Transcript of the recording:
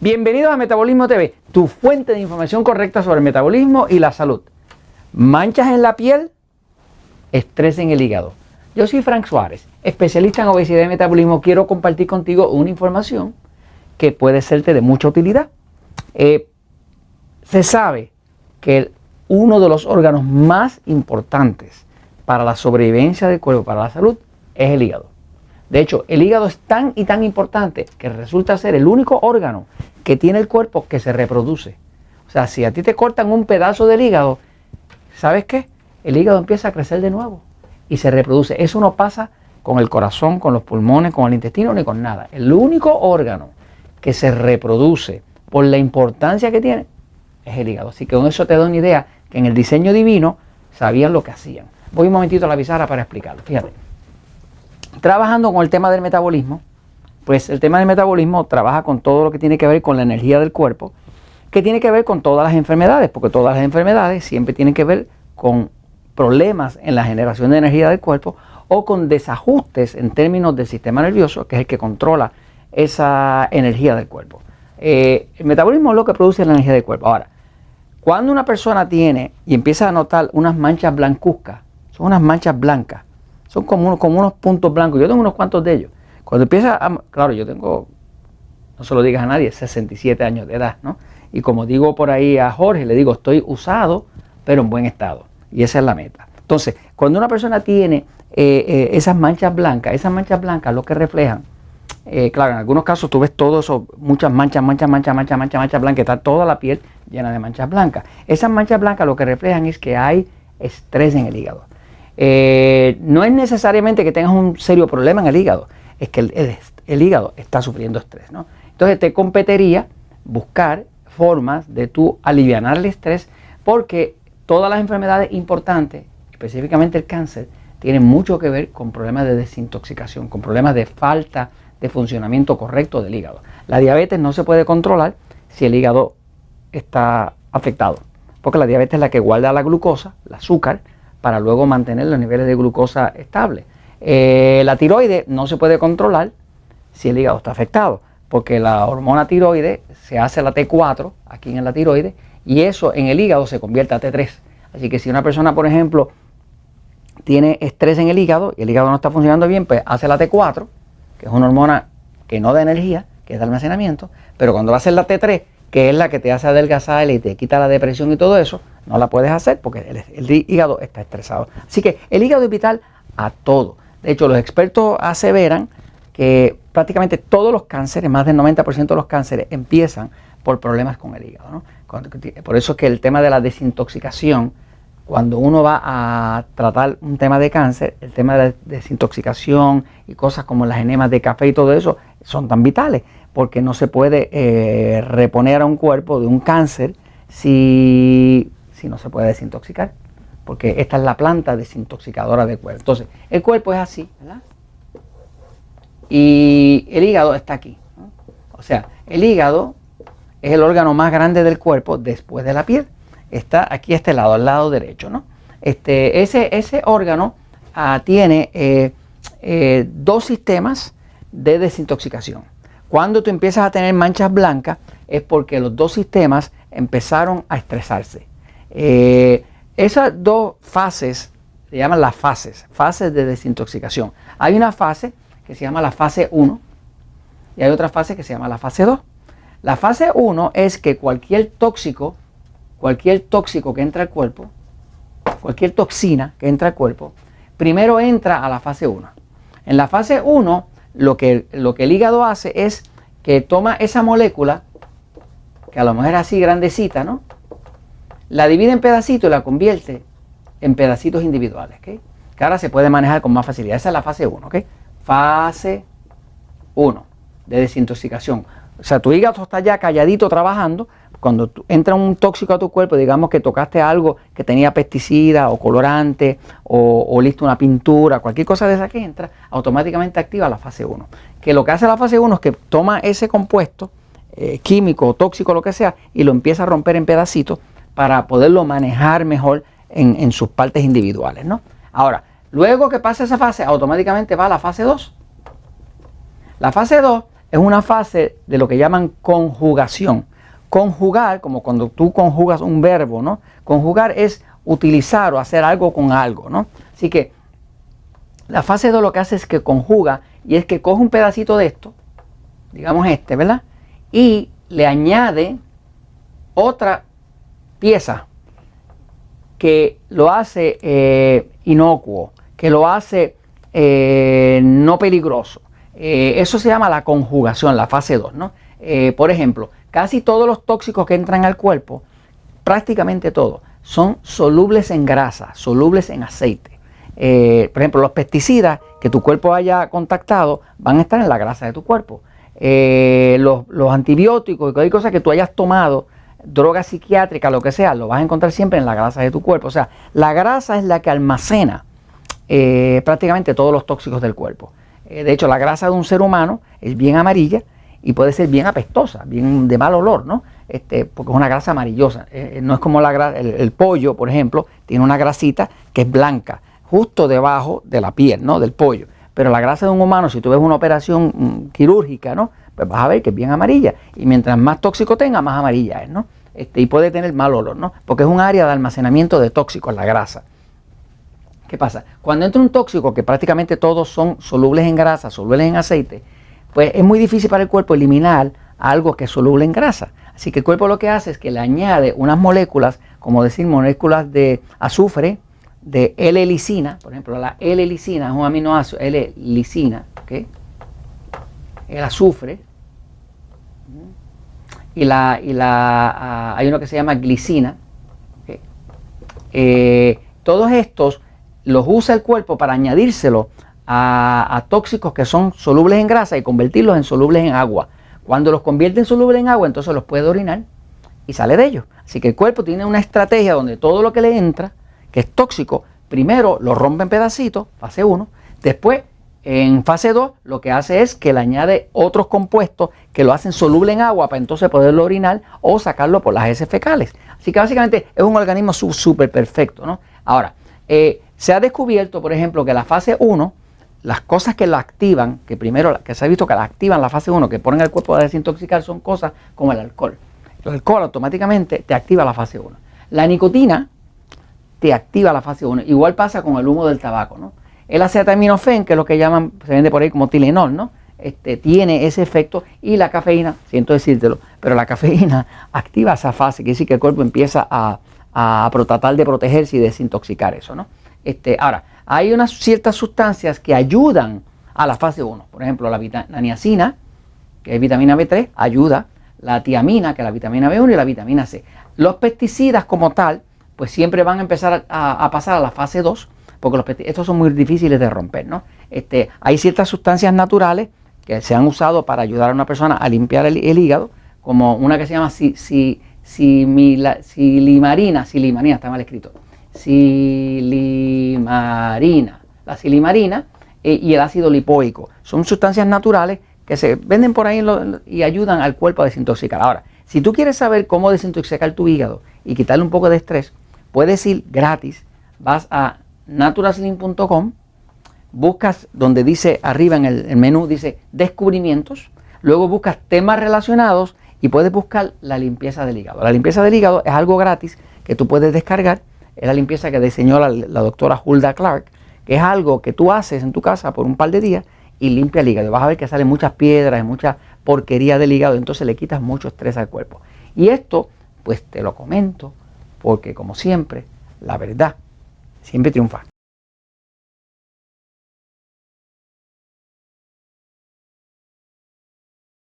Bienvenidos a Metabolismo TV, tu fuente de información correcta sobre el metabolismo y la salud. Manchas en la piel, estrés en el hígado. Yo soy Frank Suárez, especialista en obesidad y metabolismo. Quiero compartir contigo una información que puede serte de mucha utilidad. Se sabe que uno de los órganos más importantes para la sobrevivencia del cuerpo, para la salud, es el hígado. De hecho, el hígado es tan y tan importante que resulta ser el único órgano que tiene el cuerpo que se reproduce. O sea, si a ti te cortan un pedazo del hígado, ¿sabes qué? El hígado empieza a crecer de nuevo y se reproduce. Eso no pasa con el corazón, con los pulmones, con el intestino, ni con nada. El único órgano que se reproduce por la importancia que tiene es el hígado. Así que con eso te doy una idea que en el diseño divino sabían lo que hacían. Voy un momentito a la pizarra para explicarlo. Fíjate. Trabajando con el tema del metabolismo, pues el tema del metabolismo trabaja con todo lo que tiene que ver con la energía del cuerpo, que tiene que ver con todas las enfermedades, porque todas las enfermedades siempre tienen que ver con problemas en la generación de energía del cuerpo o con desajustes en términos del sistema nervioso, que es el que controla esa energía del cuerpo. El metabolismo es lo que produce la energía del cuerpo. Ahora, cuando una persona tiene y empieza a notar unas manchas blancuzcas, son unas manchas blancas, son como unos puntos blancos. Yo tengo unos cuantos de ellos. Cuando empieza claro, yo tengo, no se lo digas a nadie, 67 años de edad, ¿no? Y como digo por ahí a Jorge, le digo, estoy usado, pero en buen estado. Y esa es la meta. Entonces, cuando una persona tiene esas manchas blancas lo que reflejan, claro, en algunos casos tú ves todo eso, muchas manchas blancas, está toda la piel llena de manchas blancas. Esas manchas blancas lo que reflejan es que hay estrés en el hígado. No es necesariamente que tengas un serio problema en el hígado, es que el hígado está sufriendo estrés, ¿no? Entonces te competiría buscar formas de tú aliviar el estrés, porque todas las enfermedades importantes, específicamente el cáncer, tienen mucho que ver con problemas de desintoxicación, con problemas de falta de funcionamiento correcto del hígado. La diabetes no se puede controlar si el hígado está afectado, porque la diabetes es la que guarda la glucosa, el azúcar, para luego mantener los niveles de glucosa estables. La tiroides no se puede controlar si el hígado está afectado, porque la hormona tiroides se hace la T4 aquí en la tiroides y eso en el hígado se convierte a T3. Así que si una persona, por ejemplo, tiene estrés en el hígado y el hígado no está funcionando bien, pues hace la T4, que es una hormona que no da energía, que es de almacenamiento, pero cuando va a hacer la T3, que es la que te hace adelgazar y te quita la depresión y todo eso, no la puedes hacer porque el hígado está estresado. Así que el hígado es vital a todo. De hecho, los expertos aseveran que prácticamente todos los cánceres, más del 90% de los cánceres, empiezan por problemas con el hígado, ¿no? Por eso es que el tema de la desintoxicación, cuando uno va a tratar un tema de cáncer, el tema de la desintoxicación y cosas como las enemas de café y todo eso son tan vitales, porque no se puede reponer a un cuerpo de un cáncer si no se puede desintoxicar, porque esta es la planta desintoxicadora del cuerpo. Entonces, el cuerpo es así, ¿verdad? Y el hígado está aquí, ¿no? O sea, el hígado es el órgano más grande del cuerpo después de la piel. Está aquí a este lado, al lado derecho, ¿no? Ese órgano tiene dos sistemas de desintoxicación. Cuando tú empiezas a tener manchas blancas es porque los dos sistemas empezaron a estresarse. Esas dos fases se llaman las fases de desintoxicación. Hay una fase que se llama la fase 1 y hay otra fase que se llama la fase 2. La fase 1 es que cualquier tóxico que entra al cuerpo, cualquier toxina que entra al cuerpo, primero entra a la fase 1. En la fase 1, lo que el hígado hace es que toma esa molécula, que a lo mejor es así grandecita, ¿no? La divide en pedacitos y la convierte en pedacitos individuales, ¿ok? Que ahora se puede manejar con más facilidad. Esa es la fase 1, ¿ok? Fase 1 de desintoxicación. O sea, tu hígado está ya calladito trabajando. Cuando entra un tóxico a tu cuerpo, digamos que tocaste algo que tenía pesticida o colorante o oliste una pintura, cualquier cosa de esa que entra, automáticamente activa la fase 1. Que lo que hace la fase 1 es que toma ese compuesto químico, tóxico, lo que sea, y lo empieza a romper en pedacitos para poderlo manejar mejor en sus partes individuales, ¿no? Ahora, luego que pasa esa fase, automáticamente va a la fase 2. La fase 2 es una fase de lo que llaman conjugación. Conjugar, como cuando tú conjugas un verbo, ¿no? Conjugar es utilizar o hacer algo con algo, ¿no? Así que la fase 2 lo que hace es que conjuga, y es que coge un pedacito de esto, digamos este, ¿verdad? Y le añade otra pieza que lo hace inocuo, que lo hace no peligroso. Eso se llama la conjugación, la fase 2, ¿no? Por ejemplo, casi todos los tóxicos que entran al cuerpo, prácticamente todos, son solubles en grasa, solubles en aceite. Por ejemplo, los pesticidas que tu cuerpo haya contactado van a estar en la grasa de tu cuerpo. Los antibióticos y cualquier cosa que tú hayas tomado, droga psiquiátrica, lo que sea, lo vas a encontrar siempre en la grasa de tu cuerpo. O sea, la grasa es la que almacena prácticamente todos los tóxicos del cuerpo. De hecho, la grasa de un ser humano es bien amarilla y puede ser bien apestosa, bien de mal olor, ¿no? Porque es una grasa amarillosa. No es como la grasa, el pollo, por ejemplo, tiene una grasita que es blanca, justo debajo de la piel, ¿no? Del pollo. Pero la grasa de un humano, si tú ves una operación quirúrgica, ¿no? Pues vas a ver que es bien amarilla. Y mientras más tóxico tenga, más amarilla es, ¿no? Y puede tener mal olor, ¿no? Porque es un área de almacenamiento de tóxicos, la grasa. ¿Qué pasa? Cuando entra un tóxico, que prácticamente todos son solubles en grasa, solubles en aceite, pues es muy difícil para el cuerpo eliminar algo que es soluble en grasa. Así que el cuerpo lo que hace es que le añade unas moléculas, como decir, moléculas de azufre, de L-lisina. Por ejemplo, la L-lisina es un aminoácido, L-lisina, ¿ok? El azufre. Hay uno que se llama glicina. ¿Okay? Todos estos los usa el cuerpo para añadírselo a tóxicos que son solubles en grasa y convertirlos en solubles en agua. Cuando los convierte en solubles en agua, entonces los puede orinar y sale de ellos. Así que el cuerpo tiene una estrategia donde todo lo que le entra, que es tóxico, primero lo rompe en pedacitos, fase 1, después en fase 2 lo que hace es que le añade otros compuestos que lo hacen soluble en agua para entonces poderlo orinar o sacarlo por las heces fecales. Así que básicamente es un organismo súper perfecto, ¿no? Ahora, se ha descubierto, por ejemplo, que la fase 1, las cosas que la activan, que primero que se ha visto que la activan la fase 1, que ponen al cuerpo a desintoxicar, son cosas como el alcohol. El alcohol automáticamente te activa la fase 1. La nicotina te activa la fase 1. Igual pasa con el humo del tabaco, ¿no? El acetaminofén, que es lo que llaman, se vende por ahí como Tylenol, ¿no? Tiene ese efecto, y la cafeína, siento decírtelo, pero la cafeína activa esa fase, quiere decir que el cuerpo empieza a tratar de protegerse y desintoxicar eso, ¿no? Ahora, hay unas ciertas sustancias que ayudan a la fase 1. Por ejemplo, la niacina, que es vitamina B3, ayuda. La tiamina, que es la vitamina B1, y la vitamina C. Los pesticidas como tal, pues siempre van a empezar a pasar a la fase 2, porque estos son muy difíciles de romper, ¿no? Hay ciertas sustancias naturales que se han usado para ayudar a una persona a limpiar el hígado, como una que se llama silimarina, está mal escrito. Silimarina. La silimarina y el ácido lipoico son sustancias naturales que se venden por ahí y ayudan al cuerpo a desintoxicar. Ahora, si tú quieres saber cómo desintoxicar tu hígado y quitarle un poco de estrés, puedes ir gratis, vas a naturaslim.com, buscas donde dice arriba en el menú, dice descubrimientos, luego buscas temas relacionados y puedes buscar la limpieza del hígado. La limpieza del hígado es algo gratis que tú puedes descargar. Es la limpieza que diseñó la doctora Hulda Clark, que es algo que tú haces en tu casa por un par de días y limpia el hígado. Vas a ver que salen muchas piedras, mucha porquería del hígado, entonces le quitas mucho estrés al cuerpo. Y esto, pues te lo comento, porque como siempre, la verdad siempre triunfa.